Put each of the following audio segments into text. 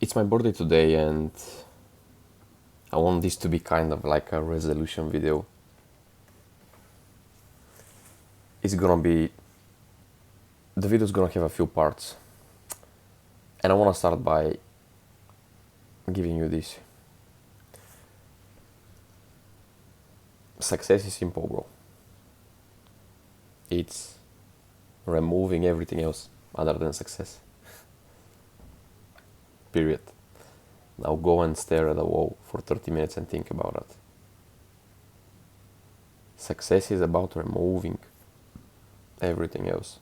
It's my birthday today, and I want this to be kind of like a resolution video. It's gonna be, the video is gonna have a few parts, and I wanna start by giving you this. Success is simple, bro. It's removing everything else other than success. Period. Now go and stare at a wall for 30 minutes and think about it. Success is about removing everything else.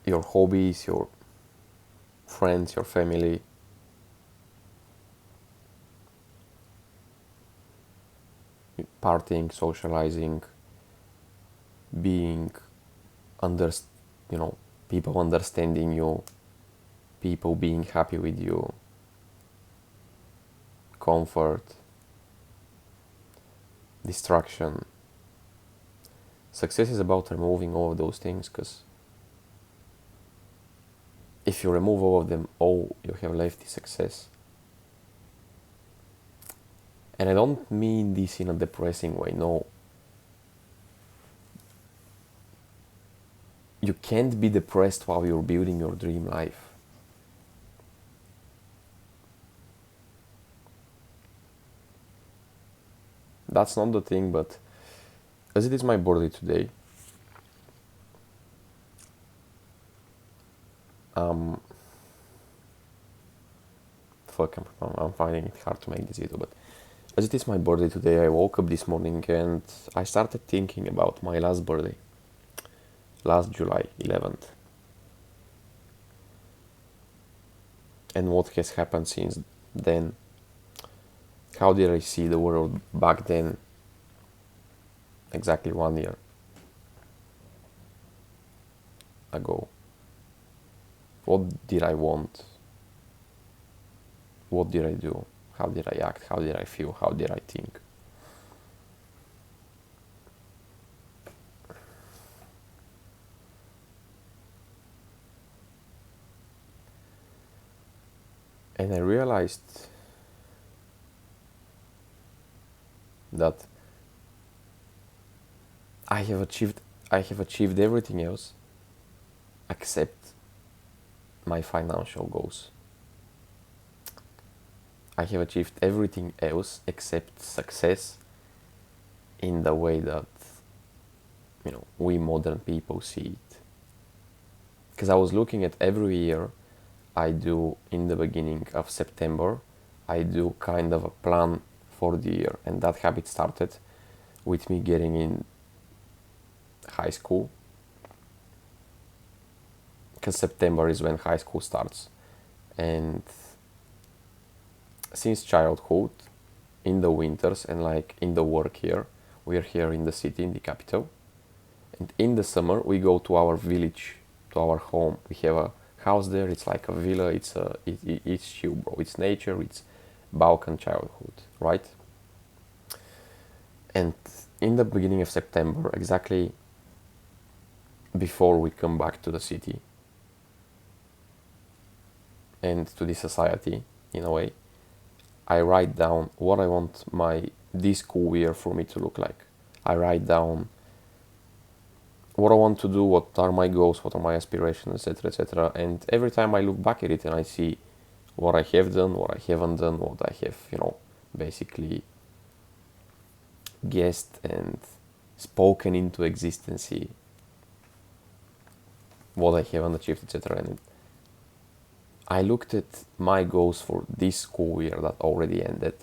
Your hobbies, your friends, your family, partying, socializing, being under, people understanding you, people being happy with you, comfort, distraction. Success is about removing all of those things, because if you remove all of them, all you have left is success. And I don't mean this in a depressing way, no. You can't be depressed while you're building your dream life. That's not the thing, but as it is my birthday today, I'm finding it hard to make this video, but as it is my birthday today, I woke up this morning and I started thinking about my last birthday, last July 11th, and what has happened since then. How did I see the world back then, exactly 1 year ago? What did I want? What did I do? How did I act? How did I feel? How did I think? And I realized that I have achieved everything else except my financial goals. I have achieved everything else except success in the way that we modern people see it. Because I was looking at every year I do in the beginning of September, I do kind of a plan for the year, and that habit started with me getting in high school, because September is when high school starts. And since childhood, in the winters and like in the work here, we are here in the city, in the capital, and in the summer we go to our village, to our home. We have a house there. It's like a villa. It's chill, bro. It's nature. It's Balkan childhood, right? And in the beginning of September, exactly before we come back to the city and to the society, in a way, I write down what I want this school year for me to look like. I write down what I want to do, what are my goals, what are my aspirations, etc., etc. And every time I look back at it and I see what I have done, what I haven't done, what I have, basically guessed and spoken into existence, what I haven't achieved, etc. And I looked at my goals for this school year that already ended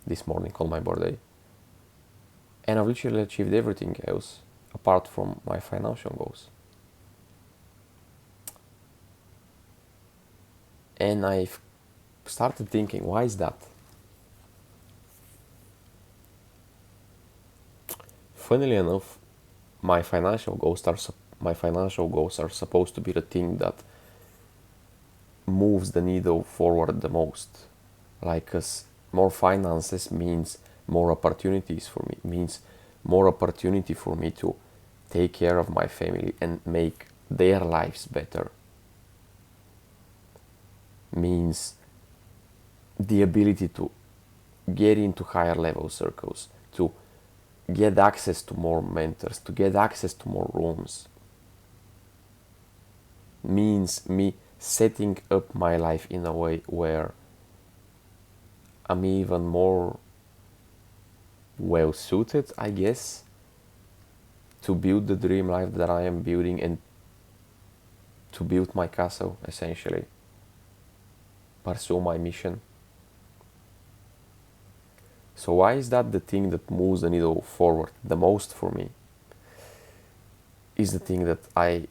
this morning on my birthday, and I've literally achieved everything else apart from my financial goals. And I've started thinking, why is that? Funnily enough, my financial goals are supposed to be the thing that moves the needle forward the most. Like, 'cause more finances means more opportunities for me, means more opportunity for me to take care of my family and make their lives better. Means the ability to get into higher level circles, to get access to more mentors, to get access to more rooms. Means me setting up my life in a way where I'm even more well suited, I guess, to build the dream life that I am building and to build my castle, essentially. Pursue my mission. So why is that the thing that moves the needle forward the most for me? Is the thing that I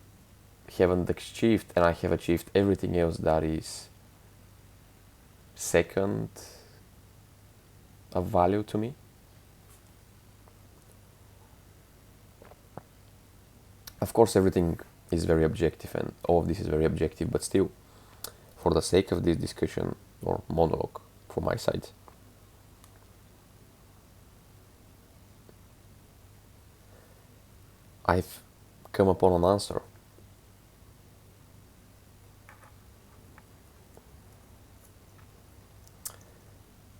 haven't achieved, and I have achieved everything else that is second of value to me. Of course, everything is very objective and all of this is very objective, but still, for the sake of this discussion or monologue from my side, I've come upon an answer.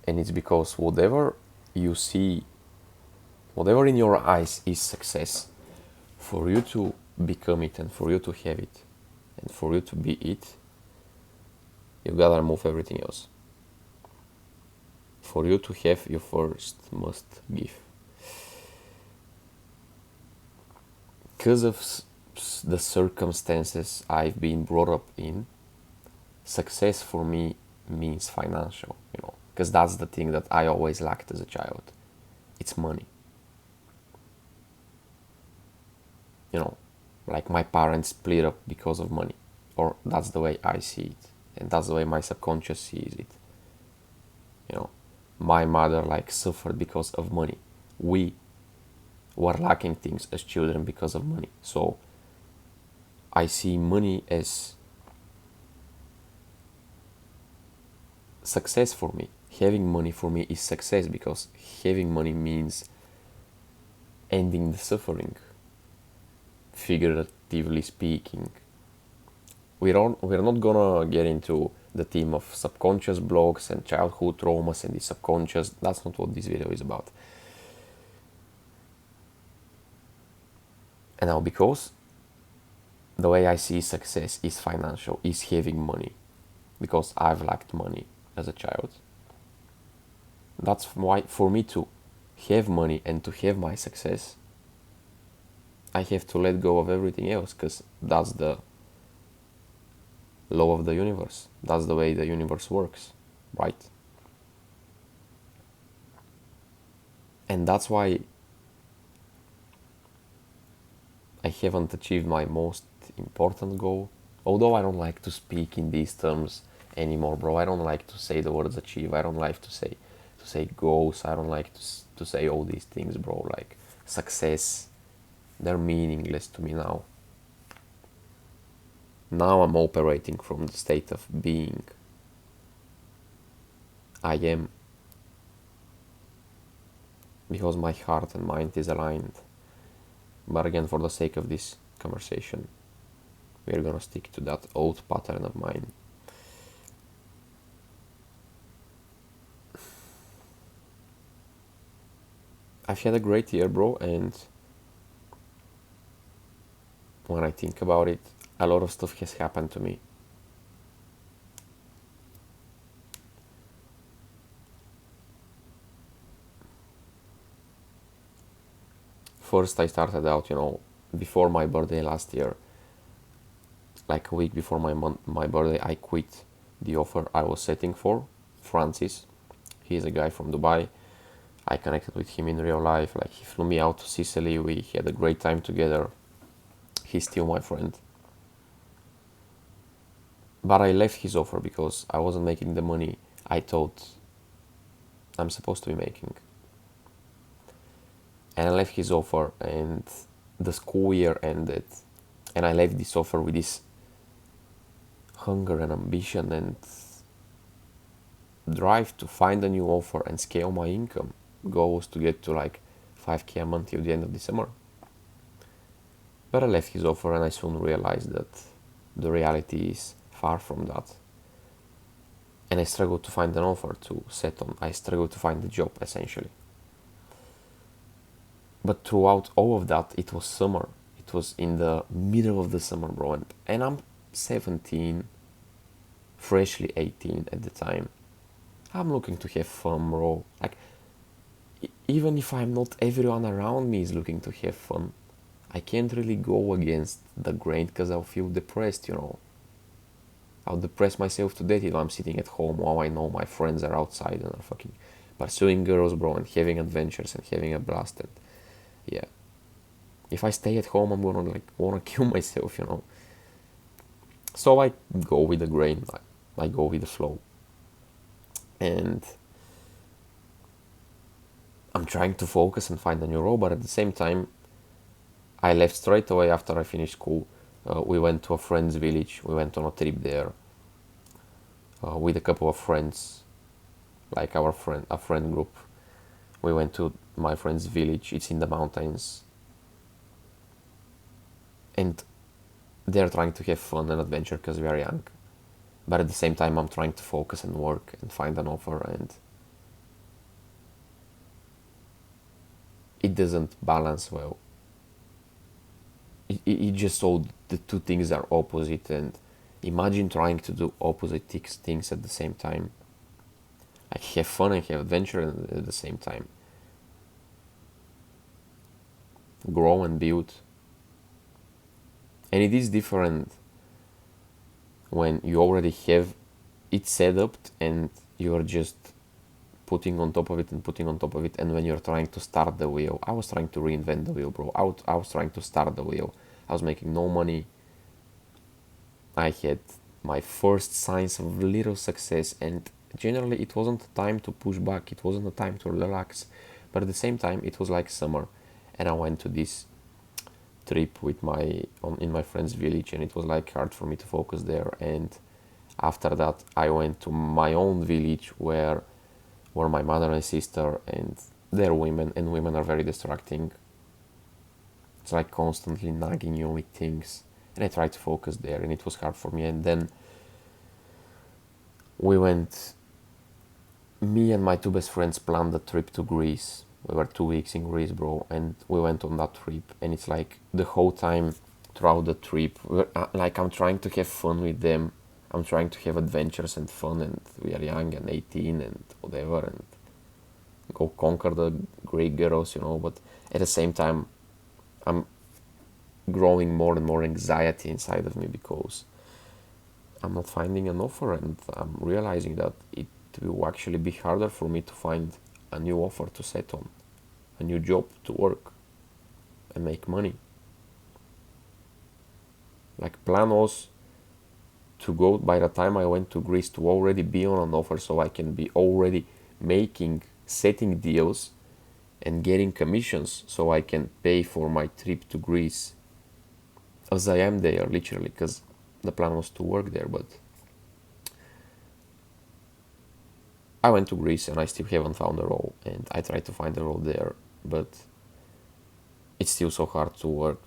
And it's because whatever you see, whatever in your eyes is success, for you to become it and for you to have it and for you to be it, you gotta remove everything else. For you to have, you first must give. Because of the circumstances I've been brought up in, success for me means financial, because that's the thing that I always lacked as a child. It's money. Like my parents split up because of money, or that's the way I see it, and that's the way my subconscious sees it. My mother suffered because of money. We were lacking things as children because of money. So I see money as success for me. Having money for me is success, because having money means ending the suffering, figuratively speaking. We're not gonna get into the theme of subconscious blocks and childhood traumas and the subconscious. That's not what this video is about. And now, because the way I see success is financial, is having money, because I've lacked money as a child, that's why for me to have money and to have my success, I have to let go of everything else, because that's the law of the universe. That's the way the universe works, right? And that's why I haven't achieved my most important goal. Although I don't like to speak in these terms anymore, bro. I don't like to say the words achieve. I don't like to say goals. I don't like to say all these things, bro. Like success, they're meaningless to me now. Now I'm operating from the state of being. I am. Because my heart and mind is aligned. But again, for the sake of this conversation, we're gonna stick to that old pattern of mine. I've had a great year, bro, and when I think about it, a lot of stuff has happened to me. First, I started out, before my birthday last year, like a week before my birthday, I quit the offer I was setting for Francis. He's a guy from Dubai. I connected with him in real life. Like, he flew me out to Sicily. We had a great time together. He's still my friend. But I left his offer because I wasn't making the money I thought I'm supposed to be making. And I left his offer, and the school year ended, and I left this offer with this hunger and ambition and drive to find a new offer and scale my income. Goal was to get to like 5k a month till the end of the summer. But I left his offer and I soon realized that the reality is far from that. And I struggled to find an offer to set on. I struggled to find a job, essentially. But throughout all of that, it was summer. It was in the middle of the summer, bro. And I'm 17, freshly 18 at the time. I'm looking to have fun, bro. Like, even if I'm not, everyone around me is looking to have fun. I can't really go against the grain because I'll feel depressed, you know. I'll depress myself to death if I'm sitting at home while I know my friends are outside and are fucking pursuing girls, bro, and having adventures and having a blast. And yeah, if I stay at home, I'm gonna like wanna kill myself, you know. So I go with the grain. I go with the flow, and I'm trying to focus and find a new role. But at the same time, I left straight away after I finished school. We went to a friend's village. We went on a trip there with a couple of friends, like a friend group. We went to my friend's village. It's in the mountains, and they're trying to have fun and adventure because we are young. But at the same time, I'm trying to focus and work and find an offer, and it doesn't balance well. It just so the two things are opposite, and imagine trying to do opposite things at the same time. Like have fun and have adventure at the same time. Grow and build. And it is different when you already have it set up and you're just putting on top of it and putting on top of it, and when you're trying to start the wheel. I was trying to reinvent the wheel, bro. I was trying to start the wheel. I was making no money. I had my first signs of little success, and generally it wasn't a time to push back, it wasn't a time to relax, but at the same time it was like summer, and I went to this trip with in my friend's village, and it was like hard for me to focus there. And after that I went to my own village where my mother and sister, and they're women, and women are very distracting. It's like constantly nagging you with things, and I tried to focus there, and it was hard for me. And then me and my two best friends planned a trip to Greece. We were 2 weeks in Greece, bro, and we went on that trip, and it's like the whole time throughout the trip, like I'm trying to have fun with them. I'm trying to have adventures and fun, and we are young and 18 and whatever, and go conquer the Greek girls, you know. But at the same time, I'm growing more and more anxiety inside of me because I'm not finding an offer, and I'm realizing that it will actually be harder for me to find a new offer to set on, a new job to work and make money. Like plan was to go, by the time I went to Greece, to already be on an offer, so I can be already setting deals and getting commissions, so I can pay for my trip to Greece as I am there, literally, because the plan was to work there. But I went to Greece and I still haven't found a role, and I tried to find a role there, but it's still so hard to work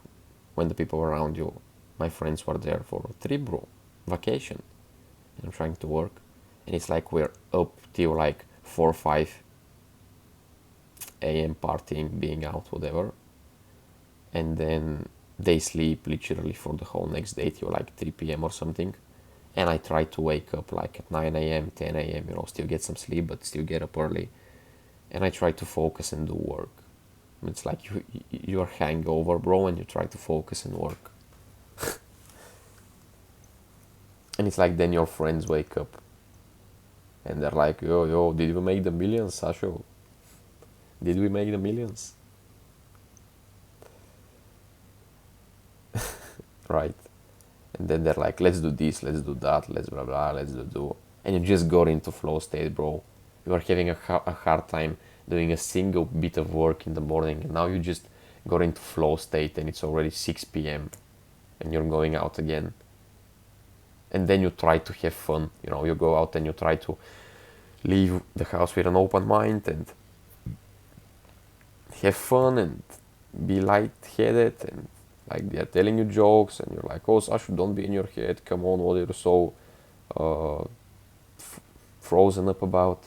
when the people around you, my friends, were there for a trip, bro, vacation, and I'm trying to work, and it's like we're up till like 4 or 5 a.m. partying, being out, whatever, and then they sleep literally for the whole next day till like 3 p.m. or something. And I try to wake up like at 9 a.m., 10 a.m., you know, still get some sleep, but still get up early. And I try to focus and do work. It's like you're hangover, bro, and you try to focus and work. And it's like then your friends wake up and they're like, yo, did we make the millions, Sasho? Did we make the millions? Right? And then they're like, let's do this, let's do that, let's blah blah, let's do. And you just got into flow state, bro. You are having a hard time doing a single bit of work in the morning, and now you just got into flow state and it's already 6 p.m. and you're going out again. And then you try to have fun, you know, you go out and you try to leave the house with an open mind and have fun and be light-headed, and like they're telling you jokes and you're like, oh Sasha, don't be in your head, come on, what are you so uh, frozen up about?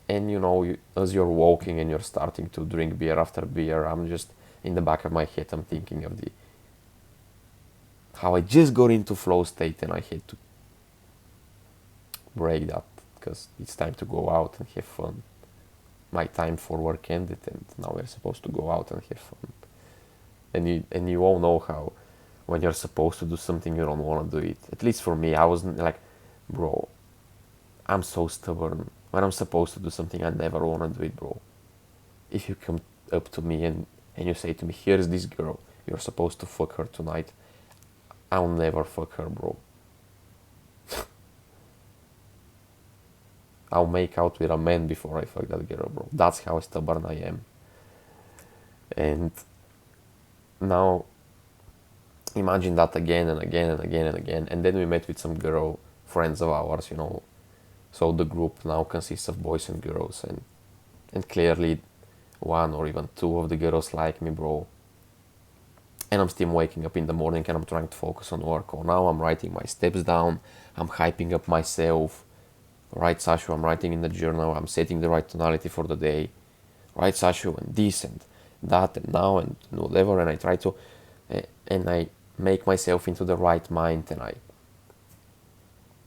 And you know, as you're walking and you're starting to drink beer after beer, I'm just in the back of my head, I'm thinking of the how I just got into flow state and I had to break that because it's time to go out and have fun. My time for work ended and now we're supposed to go out and have fun. And you all know how when you're supposed to do something you don't want to do it. At least for me, I was like, bro, I'm so stubborn. When I'm supposed to do something, I never want to do it, bro. If you come up to me and you say to me, here's this girl, you're supposed to fuck her tonight, I'll never fuck her, bro. I'll make out with a man before I fuck that girl, bro. That's how stubborn I am. And now imagine that again and again and again and again. And then we met with some girl friends of ours, you know. So the group now consists of boys and girls, and clearly one or even two of the girls like me, bro. And I'm still waking up in the morning and I'm trying to focus on work. Or now I'm writing my steps down, I'm hyping up myself. Right, Sashu, I'm writing in the journal, I'm setting the right tonality for the day. Right, Sashu, and this and that and now and whatever. And I try to, and I make myself into the right mind, and I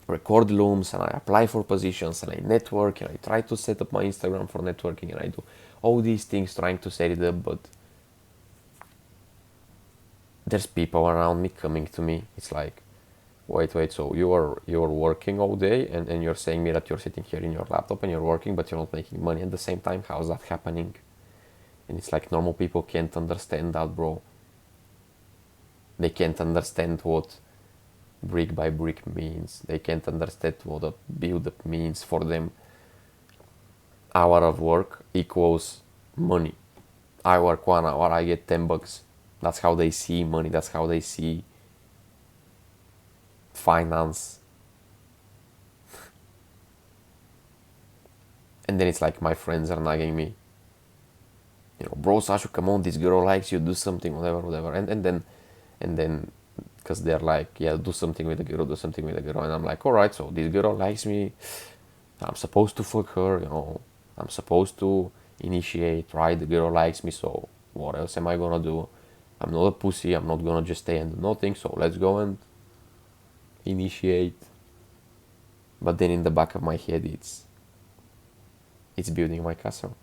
record looms and I apply for positions and I network and I try to set up my Instagram for networking and I do all these things trying to set it up, but there's people around me coming to me. It's like, wait, so you're working all day and you're saying me that you're sitting here in your laptop and you're working but you're not making money at the same time? How's that happening? And it's like normal people can't understand that, bro. They can't understand what brick by brick means. They can't understand what a build up means for them. Hour of work equals money. I work 1 hour, I get $10. That's how they see money. That's how they see finance. And then it's like my friends are nagging me, you know, bro, Sasha, come on, this girl likes you, do something, whatever. And then because they're like, yeah, do something with the girl, do something with the girl. And I'm like, all right, so this girl likes me, I'm supposed to fuck her, you know, I'm supposed to initiate, right? The girl likes me, so what else am I gonna do? I'm not a pussy, I'm not gonna just stay and do nothing, so let's go and initiate. But then in the back of my head, it's building my castle,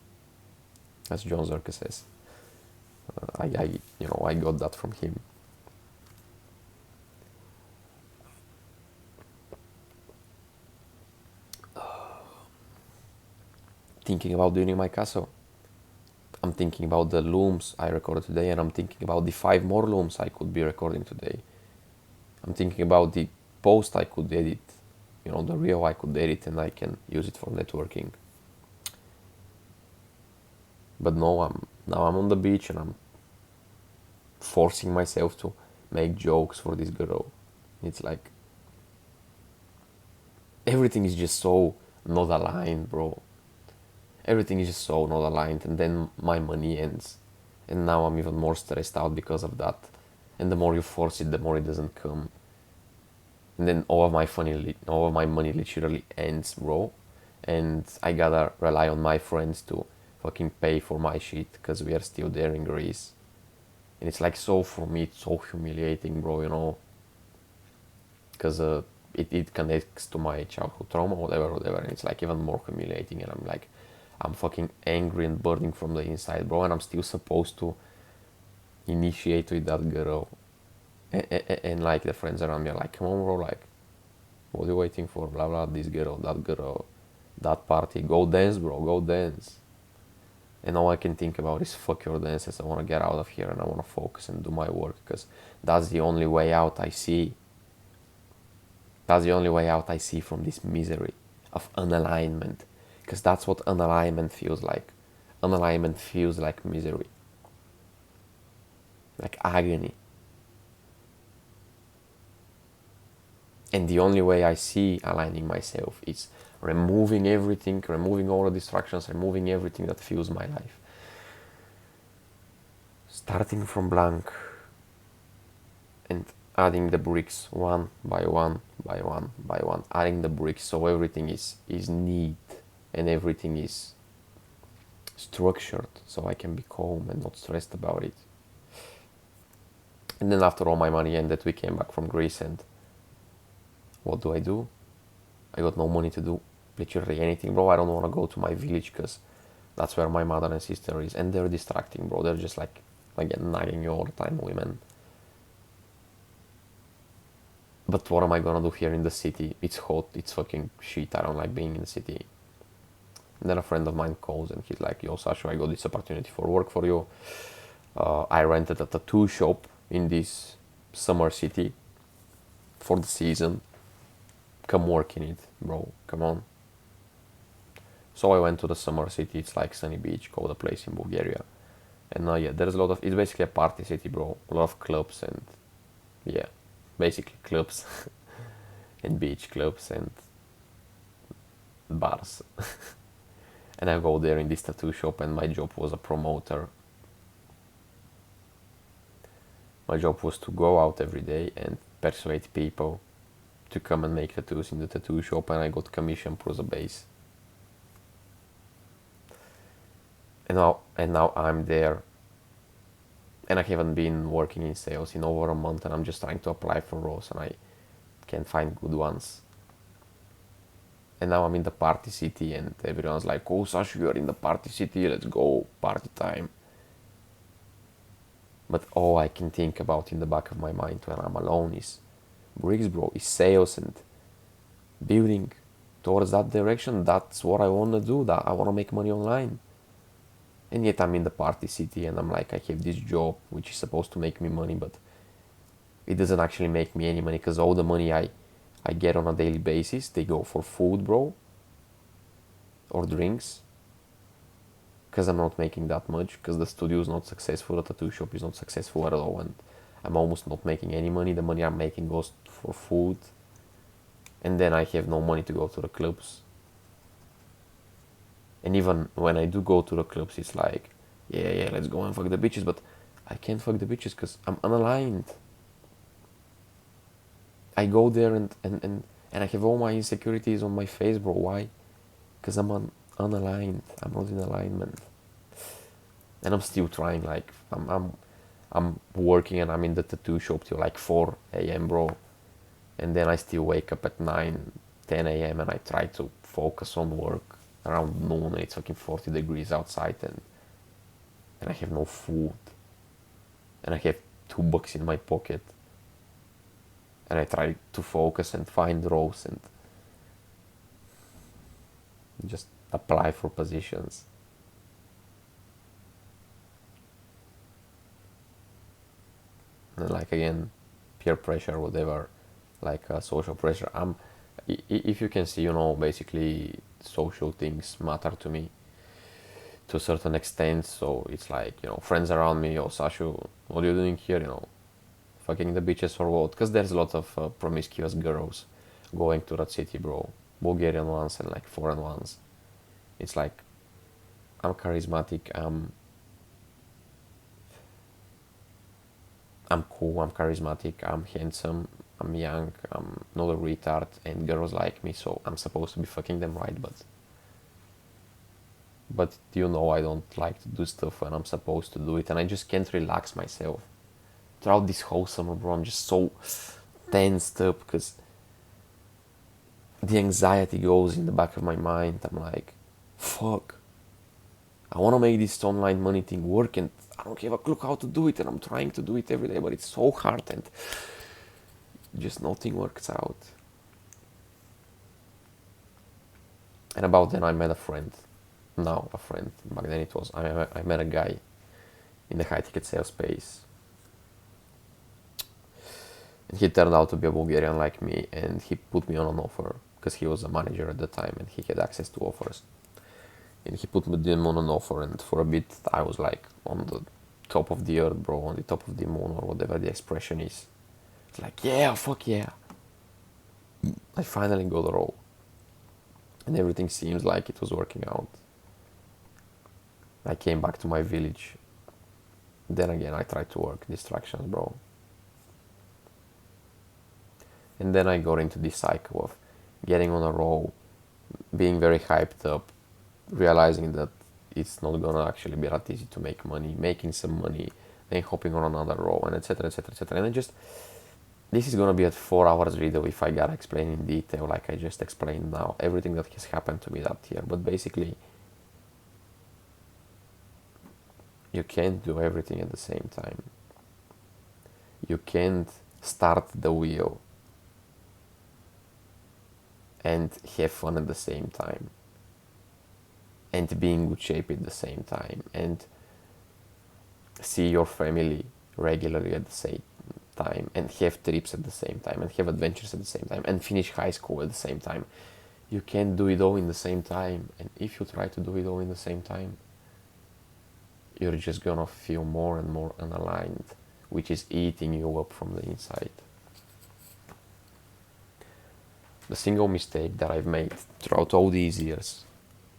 as John Zerka says. I got that from him. Thinking about building my castle. I'm thinking about the looms I recorded today, and I'm thinking about the 5 more looms I could be recording today. I'm thinking about the post I could edit, you know, the reel I could edit and I can use it for networking. But no, I'm on the beach and I'm forcing myself to make jokes for this girl. It's like everything is just so not aligned, bro. Everything is just so not aligned, and then my money ends, and now I'm even more stressed out because of that. And the more you force it, the more it doesn't come. And then all of my money literally ends, bro. And I gotta rely on my friends to fucking pay for my shit because we are still there in Greece. And it's like, so for me, it's so humiliating, bro, you know, because it connects to my childhood trauma, whatever, and it's like even more humiliating. And I'm like, I'm fucking angry and burning from the inside, bro, and I'm still supposed to initiate with that girl. And like the friends around me are like, come on, bro, like, what are you waiting for? Blah blah, this girl, that party, go dance, bro, go dance. And all I can think about is fuck your dances. I want to get out of here and I want to focus and do my work because that's the only way out I see. That's the only way out I see from this misery of unalignment, because that's what unalignment feels like. Unalignment feels like misery, like agony. And the only way I see aligning myself is removing everything, removing all the distractions, removing everything that fuels my life. Starting from blank and adding the bricks one by one by one by one, adding the bricks so everything is neat and everything is structured so I can be calm and not stressed about it. And then after all my money ended, we came back from Greece, and what do? I got no money to do literally anything, bro. I don't want to go to my village because that's where my mother and sister is, and they're distracting, bro. They're just like, again, nagging you all the time, women. But what am I gonna do here in the city? It's hot, it's fucking shit, I don't like being in the city. And then a friend of mine calls and he's like, yo, Sasha, I got this opportunity for work for you. I rented a tattoo shop in this summer city for the season. Come work in it, bro, come on. So I went to the summer city. It's like Sunny Beach, called a place in Bulgaria. And yeah, there's a lot of, it's basically a party city, bro. A lot of clubs and, yeah, basically clubs and beach clubs and bars. And I go there in this tattoo shop, and my job was a promoter. My job was to go out every day and persuade people to come and make tattoos in the tattoo shop, and I got commission plus a base. And now I'm there, and I haven't been working in sales in over a month, and I'm just trying to apply for roles, and I can't find good ones. And now I'm in the party city, and everyone's like, oh, Sash, you're in the party city, let's go, party time. But all I can think about in the back of my mind when I'm alone is bricks, bro, is sales and building towards that direction. That's what I want to do, that I want to make money online. And yet I'm in the party city, and I'm like, I have this job which is supposed to make me money, but it doesn't actually make me any money, because all the money I get on a daily basis, they go for food, bro, or drinks, because I'm not making that much, because the studio is not successful, the tattoo shop is not successful at all, and I'm almost not making any money. The money I'm making goes for food, and then I have no money to go to the clubs. And even when I do go to the clubs, it's like, yeah, let's go and fuck the bitches, but I can't fuck the bitches because I'm unaligned. I go there and I have all my insecurities on my face, bro. Why? Because I'm unaligned. I'm not in alignment. And I'm still trying, like, I'm working, and I'm in the tattoo shop till like 4 a.m, bro. And then I still wake up at 9, 10 a.m, and I try to focus on work around noon, and it's fucking 40 degrees outside, and I have no food, and I have $2 in my pocket, and I try to focus and find roles and just apply for positions. And like, again, peer pressure, whatever, like social pressure. If you can see, basically social things matter to me to a certain extent. So it's like, friends around me, oh, Sashu, what are you doing here? Fucking the bitches or what? Because there's a lot of promiscuous girls going to that city, bro. Bulgarian ones and like foreign ones. It's like, I'm charismatic, I'm cool, I'm charismatic, I'm handsome, I'm young, I'm not a retard, and girls like me, so I'm supposed to be fucking them, right? But I don't like to do stuff when I'm supposed to do it, and I just can't relax myself. Throughout this whole summer, bro, I'm just so tensed up, because the anxiety goes in the back of my mind. I'm like, fuck, I want to make this online money thing work, and I don't have a clue how to do it, and I'm trying to do it every day, but it's so hard, and just nothing works out. And about then I met a friend. Back then it was, I met a guy in the high ticket sales space. And he turned out to be a Bulgarian like me, and he put me on an offer, because he was a manager at the time and he had access to offers. And he put me on an offer, and for a bit I was like on the top of the earth, bro, on the top of the moon, or whatever the expression is. It's like, yeah, fuck yeah, I finally got the role. and everything seems like it was working out. I came back to my village. Then again, I tried to work distractions, bro. And then I got into this cycle of getting on a roll, being very hyped up, realizing that it's not gonna actually be that easy to make money, making some money, then hopping on another roll, and etc. etc. etc. And I just, this is gonna be a 4 hours video if I gotta explain in detail, like I just explained now, everything that has happened to me that year. But basically, you can't do everything at the same time. You can't start the wheel and have fun at the same time, and be in good shape at the same time, and see your family regularly at the same time, and have trips at the same time, and have adventures at the same time, and finish high school at the same time. You can't do it all in the same time, and if you try to do it all in the same time, you're just gonna feel more and more unaligned, which is eating you up from the inside. The single mistake that I've made throughout all these years,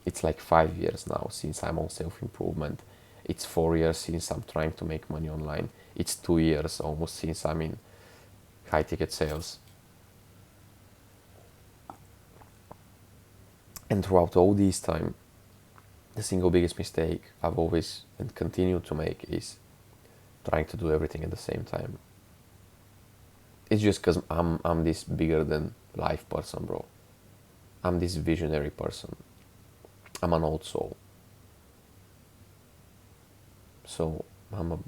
it's like 5 years now since I'm on self-improvement. It's 4 years since I'm trying to make money online. It's 2 years almost since I'm in high ticket sales. And throughout all this time, the single biggest mistake I've always and continue to make is trying to do everything at the same time. It's just because I'm this bigger than life person, bro. I'm this visionary person. I'm an old soul. So I'm a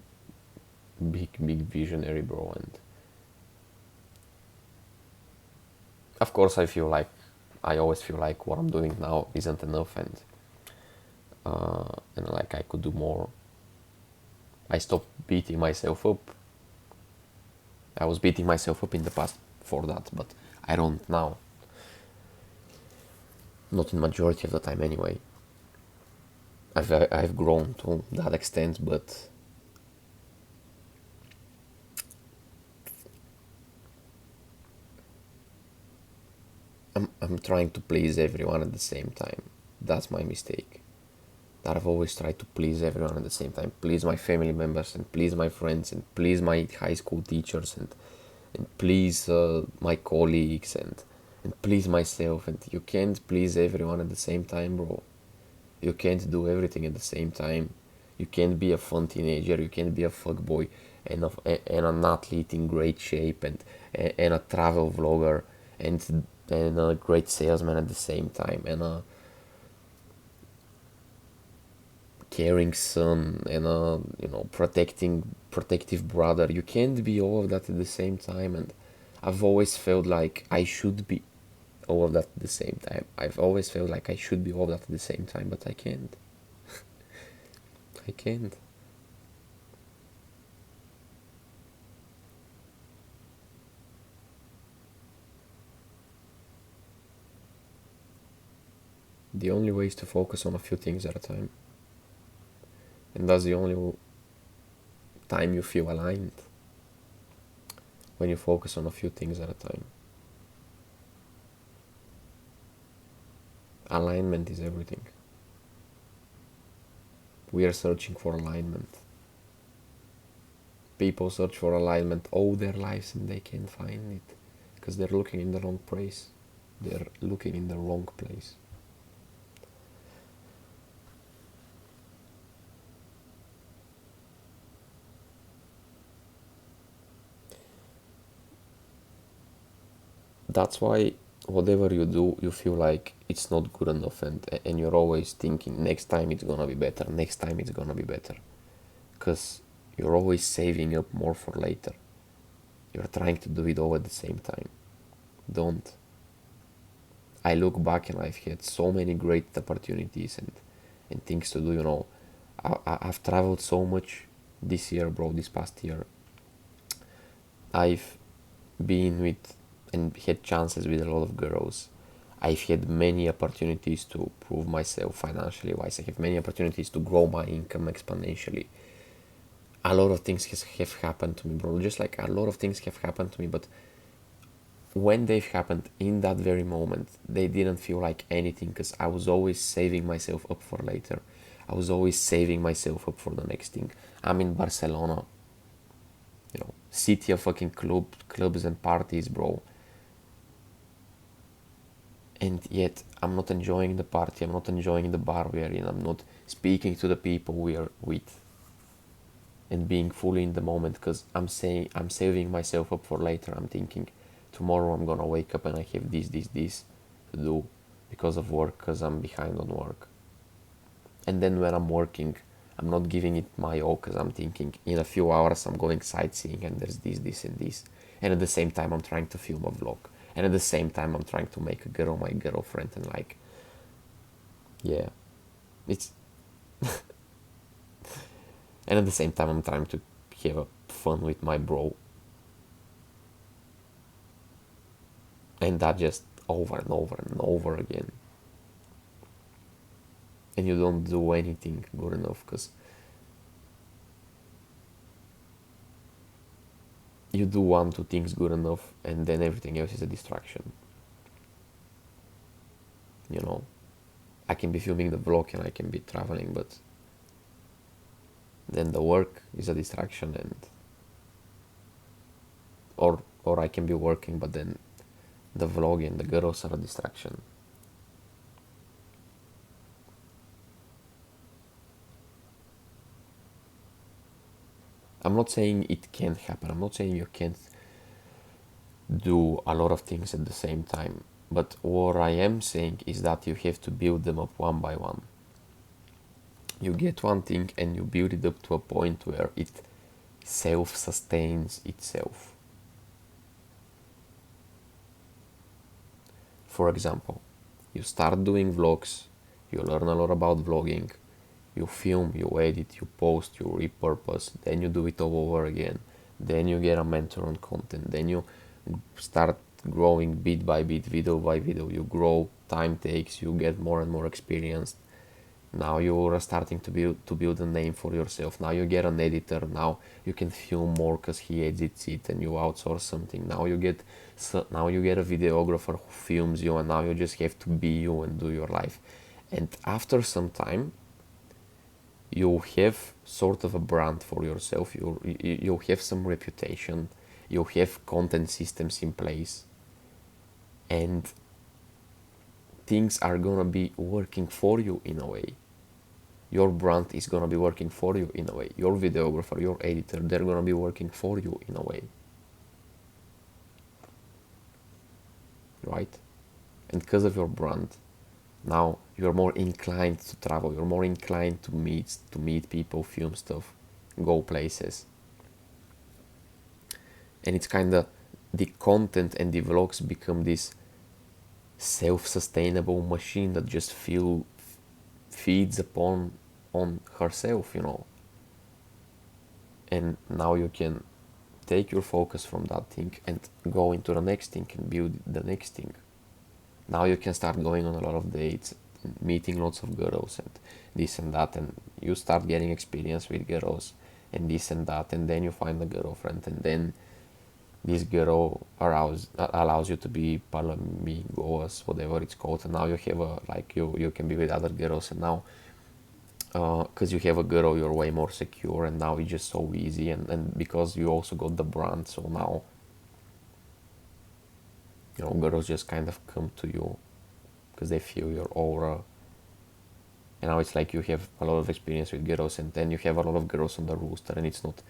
big visionary, bro. And of course, I always feel like what I'm doing now isn't enough, and like I could do more. I stopped beating myself up. I was beating myself up in the past for that, but I don't now. Not in majority of the time anyway. I've grown to that extent, but I'm trying to please everyone at the same time. That's my mistake. That I've always tried to please everyone at the same time. Please my family members, and please my friends, and please my high school teachers, and please my colleagues, and please myself. And you can't please everyone at the same time, bro. You can't do everything at the same time. You can't be a fun teenager. You can't be a fuckboy and an athlete in great shape, and a travel vlogger, and a great salesman at the same time, and a caring son, and a protective brother. You can't be all of that at the same time. And I've always felt like I should be all of that at the same time. I've always felt like I should be all of that at the same time, but I can't. I can't. The only way is to focus on a few things at a time. And that's the only time you feel aligned. When you focus on a few things at a time. Alignment is everything. We are searching for alignment. People search for alignment all their lives and they can't find it because they're looking in the wrong place. They're looking in the wrong place. That's why whatever you do, you feel like it's not good enough, and you're always thinking next time it's gonna be better, next time it's gonna be better, because you're always saving up more for later. You're trying to do it all at the same time. Don't. I look back and I've had so many great opportunities and things to do, I've traveled so much this year, bro, this past year. I've been with and had chances with a lot of girls. I've had many opportunities to prove myself financially wise. I have many opportunities to grow my income exponentially. A lot of things have happened to me, bro. Just like a lot of things have happened to me, but when they've happened in that very moment, they didn't feel like anything because I was always saving myself up for later. I was always saving myself up for the next thing. I'm in Barcelona, city of fucking clubs and parties, bro. And yet I'm not enjoying the party, I'm not enjoying the bar we are in, I'm not speaking to the people we are with and being fully in the moment because I'm saving myself up for later. I'm thinking tomorrow I'm gonna wake up and I have this to do because of work, because I'm behind on work. And then when I'm working, I'm not giving it my all because I'm thinking in a few hours I'm going sightseeing and there's this and this. And at the same time I'm trying to film a vlog. And at the same time I'm trying to make a girl my girlfriend, and like, yeah, it's and at the same time I'm trying to have fun with my bro, and that just over and over and over again, and you don't do anything good enough because you do one two things good enough and then everything else is a distraction. you know I can be filming the vlog and I can be traveling, but then the work is a distraction, and or I can be working but then the vlog and the girls are a distraction. I'm not saying it can't happen, I'm not saying you can't do a lot of things at the same time, but what I am saying is that you have to build them up one by one. You get one thing and you build it up to a point where it self-sustains itself. For example, you start doing vlogs, you learn a lot about vlogging, you film, you edit, you post, you repurpose, then you do it all over again, then you get a mentor on content, then you start growing bit by bit, video by video, you grow, time takes, you get more and more experienced. Now you are starting to build a name for yourself. Now you get an editor. Now you can film more because he edits it, and you outsource something. Now you get a videographer who films you, and now you just have to be you and do your life. And after some time, you have sort of a brand for yourself. You have some reputation. You have content systems in place, and things are gonna be working for you in a way. Your brand is gonna be working for you in a way. Your videographer, your editor, they're gonna be working for you in a way. Right? And because of your brand, now you're more inclined to travel, you're more inclined to meet people, film stuff, go places. And it's kinda the content and the vlogs become this self-sustainable machine that just feeds upon on herself. And now you can take your focus from that thing and go into the next thing and build the next thing. Now you can start going on a lot of dates, meeting lots of girls and this and that, and you start getting experience with girls and this and that, and then you find a girlfriend, and then this girl allows you to be palamigos, whatever it's called, and now you have you can be with other girls, and now because you have a girl you're way more secure, and now it's just so easy, and because you also got the brand, so now girls just kind of come to you because they feel your aura. And now it's like you have a lot of experience with girls, and then you have a lot of girls on the rooster, and it's not,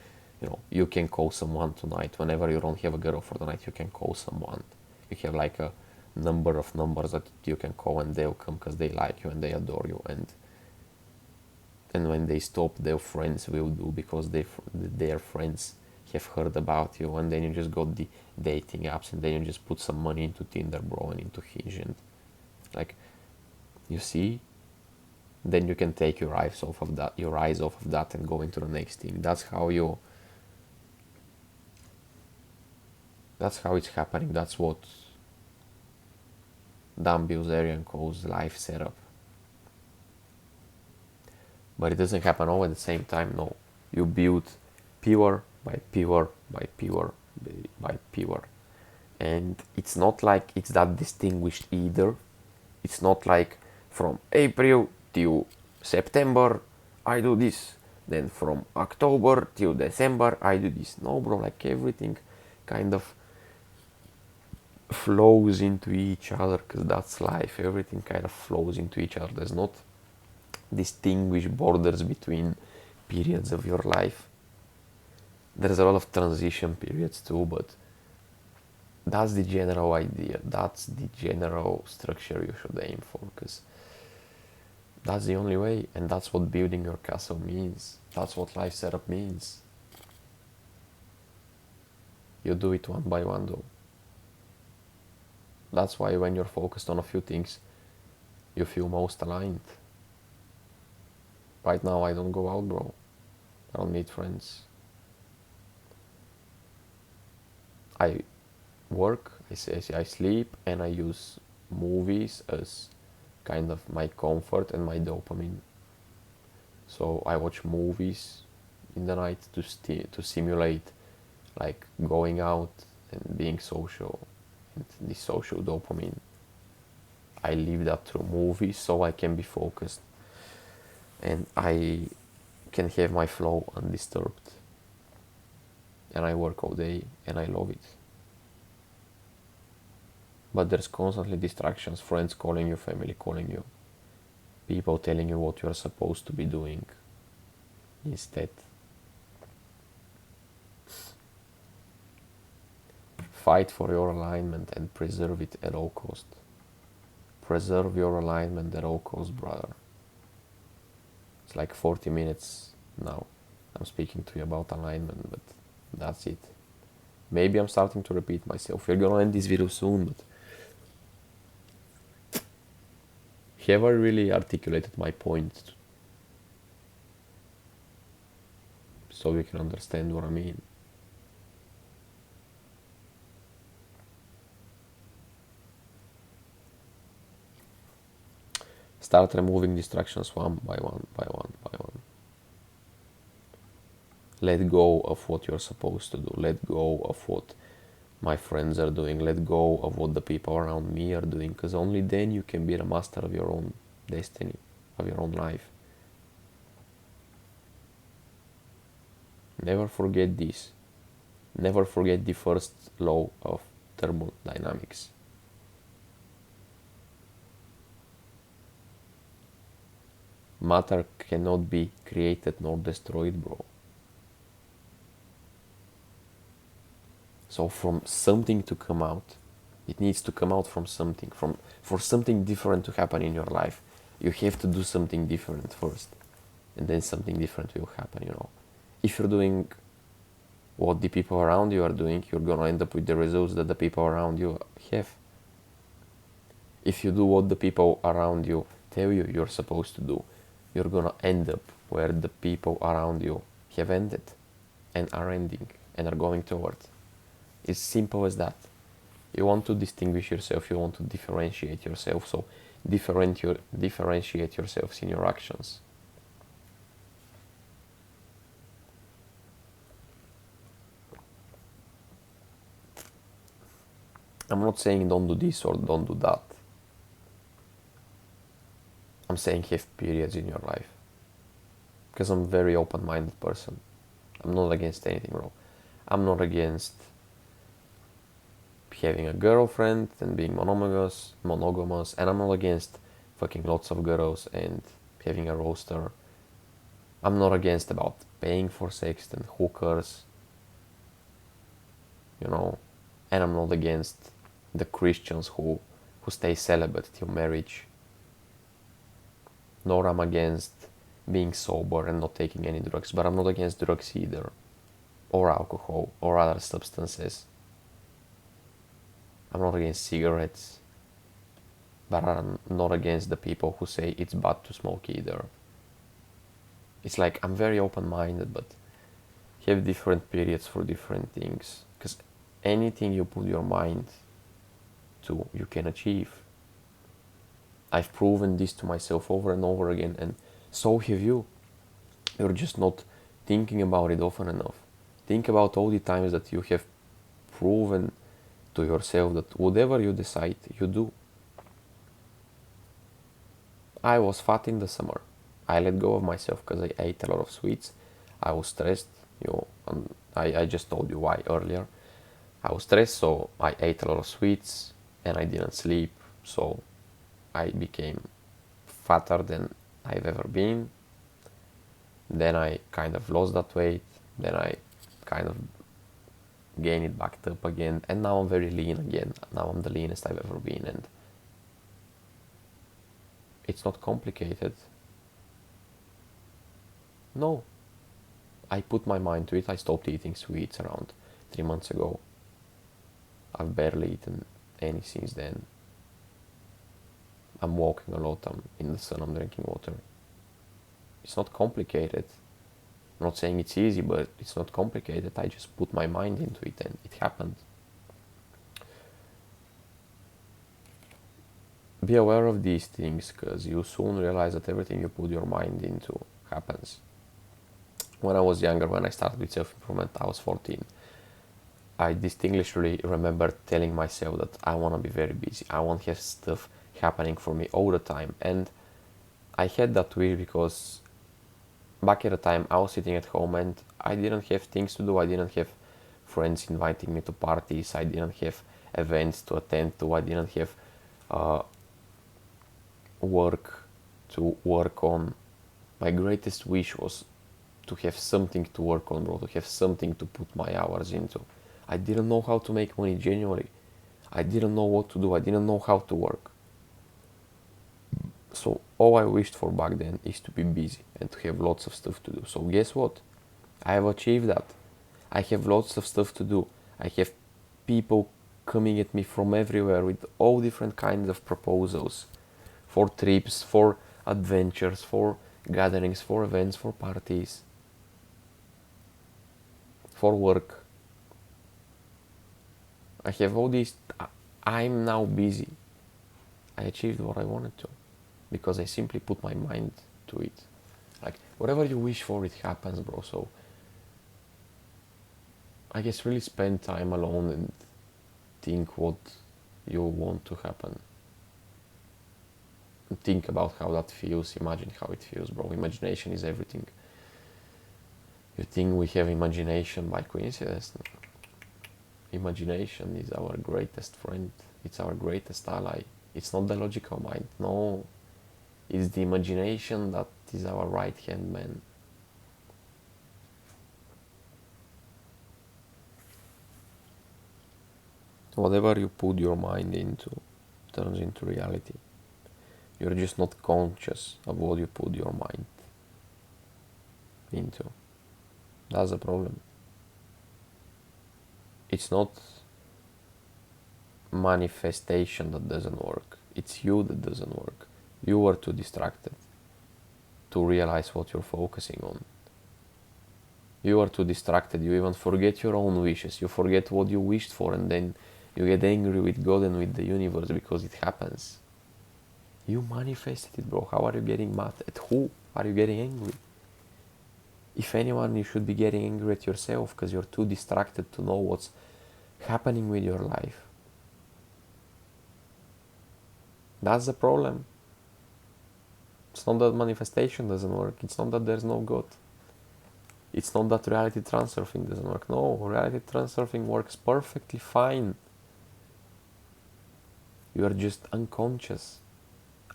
you can call someone tonight. Whenever you don't have a girl for the night, you can call someone. You have like a number of numbers that you can call, and they'll come because they like you and they adore you, and when they stop, their friends will do because their friends have heard about you, and then you just got the dating apps, and then you just put some money into Tinder, bro, and into Hinge, and like, you see, then you can take your eyes off of that and go into the next thing. That's how it's happening. That's what Dan Bilzerian calls life setup. But it doesn't happen all at the same time. No, you build pure by pure by pure by pure. And it's not like it's that distinguished either. It's not like from April till September I do this, then from October till December I do this. No, bro, like everything kind of flows into each other, because that's life. Everything kind of flows into each other. There's not distinguished borders between periods of your life. There's a lot of transition periods too, but that's the general idea. That's the general structure you should aim for, because that's the only way, and that's what building your castle means. That's what life setup means. You do it one by one though. That's why when you're focused on a few things, you feel most aligned. Right now I don't go out, bro. I don't meet friends. I work, I sleep, and I use movies as kind of my comfort and my dopamine. So I watch movies in the night to simulate like going out and being social, and the social dopamine. I live that through movies so I can be focused and I can have my flow undisturbed. And I work all day and I love it. But there's constantly distractions, friends calling you, family calling you, people telling you what you're supposed to be doing instead. Fight for your alignment and preserve it at all cost. Preserve your alignment at all cost, brother. It's like 40 minutes now. I'm speaking to you about alignment, but that's it. Maybe I'm starting to repeat myself. We're gonna end this video soon, but have I really articulated my point so you can understand what I mean? Start removing distractions one by one, by one, by one. Let go of what you're supposed to do. Let go of what my friends are doing. Let go of what the people around me are doing, because only then you can be the master of your own destiny, of your own life. Never forget this. Never forget the first law of thermodynamics. Matter cannot be created nor destroyed, bro. So from something to come out, it needs to come out from something. For something different to happen in your life, you have to do something different first, and then something different will happen, you know. If you're doing what the people around you are doing, you're gonna end up with the results that the people around you have. If you do what the people around you tell you you're supposed to do, you're gonna end up where the people around you have ended and are ending and are going toward. It's simple as that. You want to distinguish yourself, you want to differentiate yourself, so differentiate yourselves in your actions. I'm not saying don't do this or don't do that. I'm saying have periods in your life. Because I'm a very open-minded person. I'm not against anything, bro. I'm not against having a girlfriend and being monogamous, and I'm not against fucking lots of girls and having a roster. I'm not against about paying for sex and hookers, you know, and I'm not against the Christians who stay celibate till marriage. Nor I'm against being sober and not taking any drugs, but I'm not against drugs either, or alcohol, or other substances. I'm not against cigarettes, but I'm not against the people who say it's bad to smoke either. It's like I'm very open-minded, but have different periods for different things, because anything you put your mind to, you can achieve. I've proven this to myself over and over again, and so have you. You're just not thinking about it often enough. Think about all the times that you have proven to yourself that whatever you decide, you do. I was fat in the summer. I let go of myself because I ate a lot of sweets. I was stressed, and I just told you why earlier. I was stressed, so I ate a lot of sweets and I didn't sleep, so I became fatter than I've ever been. Then I kind of lost that weight, then I kind of gained it back up again, and now I'm very lean again. Now I'm the leanest I've ever been, and it's not complicated. No, I put my mind to it. I stopped eating sweets around 3 months ago. I've barely eaten any since then. I'm walking a lot, I'm in the sun, I'm drinking water. It's not complicated. I'm not saying it's easy, but it's not complicated. I just put my mind into it and it happened. Be aware of these things, because you soon realize that everything you put your mind into happens. When I was younger, when I started with self-improvement, I was 14. I distinctly remember telling myself that I want to be very busy. I want to have stuff happening for me all the time. And I had that wish because back at the time I was sitting at home and I didn't have things to do. I didn't have friends inviting me to parties. I didn't have events to attend to. I didn't have work to work on. My greatest wish was to have something to work on, bro, to have something to put my hours into. I didn't know how to make money genuinely. I didn't know what to do. I didn't know how to work. So all I wished for back then is to be busy and to have lots of stuff to do. So guess what? I have achieved that. I have lots of stuff to do. I have people coming at me from everywhere with all different kinds of proposals for trips, for adventures, for gatherings, for events, for parties, for work. I have all these. I'm now busy. I achieved what I wanted to because I simply put my mind to it. Like, whatever you wish for, it happens, bro. So I guess really spend time alone and think what you want to happen. Think about how that feels. Imagine how it feels, bro. Imagination is everything. You think we have imagination by coincidence? Imagination is our greatest friend. It's our greatest ally. It's not the logical mind. No, it's the imagination that is our right hand man. Whatever you put your mind into turns into reality. You're just not conscious of what you put your mind into. That's the problem. It's not manifestation that doesn't work. It's you that doesn't work. You are too distracted to realize what you're focusing on. You are too distracted. You even forget your own wishes. You forget what you wished for, and then you get angry with God and with the universe because it happens. You manifested it, bro. How are you getting mad? At who are you getting angry? If anyone, you should be getting angry at yourself because you're too distracted to know what's happening with your life. That's the problem. It's not that manifestation doesn't work. It's not that there's no God. It's not that reality transfer thing doesn't work. No, reality transfer thing works perfectly fine. You are just unconscious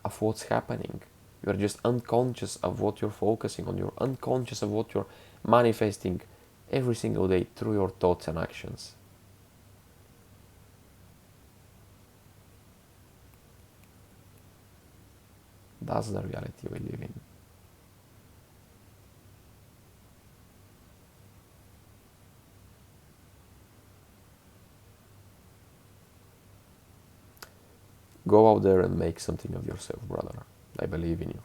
of what's happening. You are just unconscious of what you're focusing on. You're unconscious of what you're manifesting every single day through your thoughts and actions. That's the reality we live in. Go out there and make something of yourself, brother. I believe in you.